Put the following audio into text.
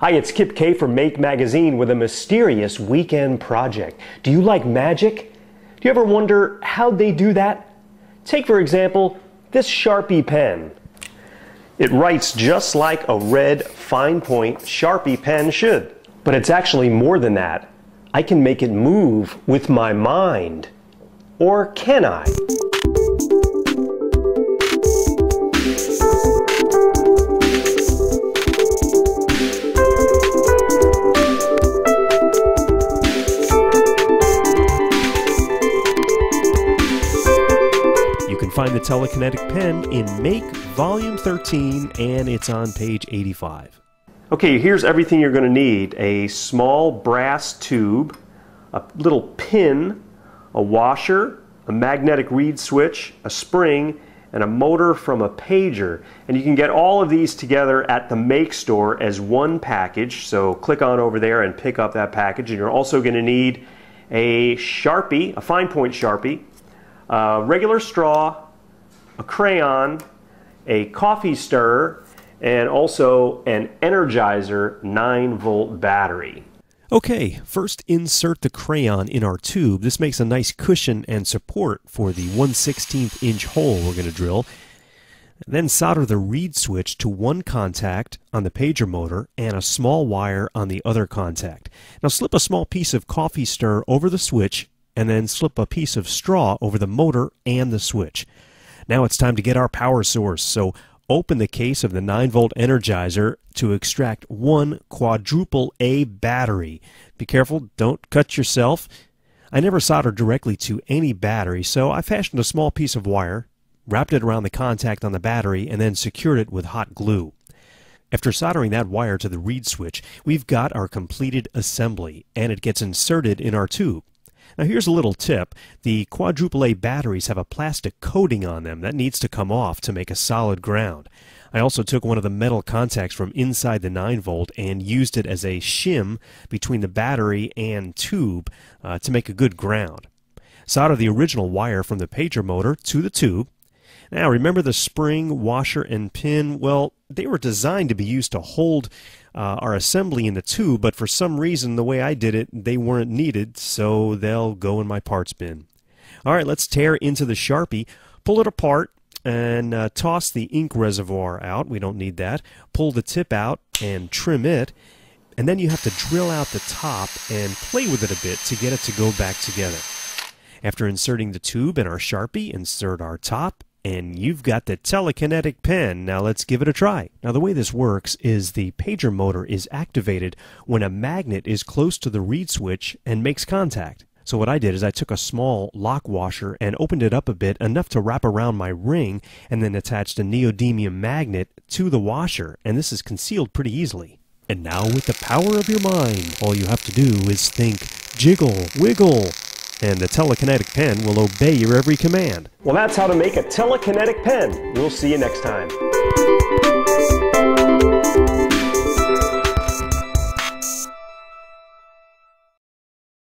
Hi, it's Kip K from Make Magazine with a mysterious weekend project. Do you like magic? Do you ever wonder how'd they do that? Take, for example, this Sharpie pen. It writes just like a red fine point Sharpie pen should. But it's actually more than that. I can make it move with my mind. Or can I? You can find the Telekinetic Pen in Make Volume 13, and it's on page 85. Okay, here's everything you're going to need. A small brass tube, a little pin, a washer, a magnetic reed switch, a spring, and a motor from a pager. And you can get all of these together at the Make store as one package, so click on over there and pick up that package. And you're also going to need a Sharpie, a fine point Sharpie, a regular straw, a crayon, a coffee stirrer, and also an Energizer 9-volt battery. Okay, first insert the crayon in our tube. This makes a nice cushion and support for the 1/16 inch hole we're going to drill. Then solder the reed switch to one contact on the pager motor and a small wire on the other contact. Now slip a small piece of coffee stir over the switch and then slip a piece of straw over the motor and the switch. Now it's time to get our power source, so open the case of the 9-volt Energizer to extract one quadruple A battery. Be careful, don't cut yourself. I never soldered directly to any battery, so I fashioned a small piece of wire, wrapped it around the contact on the battery, and then secured it with hot glue. After soldering that wire to the reed switch, we've got our completed assembly, and it gets inserted in our tube. Now here's a little tip. The quadruple A batteries have a plastic coating on them that needs to come off to make a solid ground. I also took one of the metal contacts from inside the 9-volt and used it as a shim between the battery and tube to make a good ground. Solder the original wire from the pager motor to the tube. Now remember the spring, washer, and pin? Well, they were designed to be used to hold our assembly in the tube, but for some reason, the way I did it, they weren't needed, so they'll go in my parts bin. Alright, let's tear into the Sharpie, pull it apart, and toss the ink reservoir out. We don't need that. Pull the tip out and trim it, and then you have to drill out the top and play with it a bit to get it to go back together. After inserting the tube in our Sharpie, insert our top, and you've got the Telekinetic Pen. Now let's give it a try. Now the way this works is the pager motor is activated when a magnet is close to the reed switch and makes contact. So what I did is I took a small lock washer and opened it up a bit, enough to wrap around my ring, and then attached a neodymium magnet to the washer, and this is concealed pretty easily. And now with the power of your mind, all you have to do is think, jiggle, wiggle, and the Telekinetic Pen will obey your every command. Well, that's how to make a Telekinetic Pen. We'll see you next time.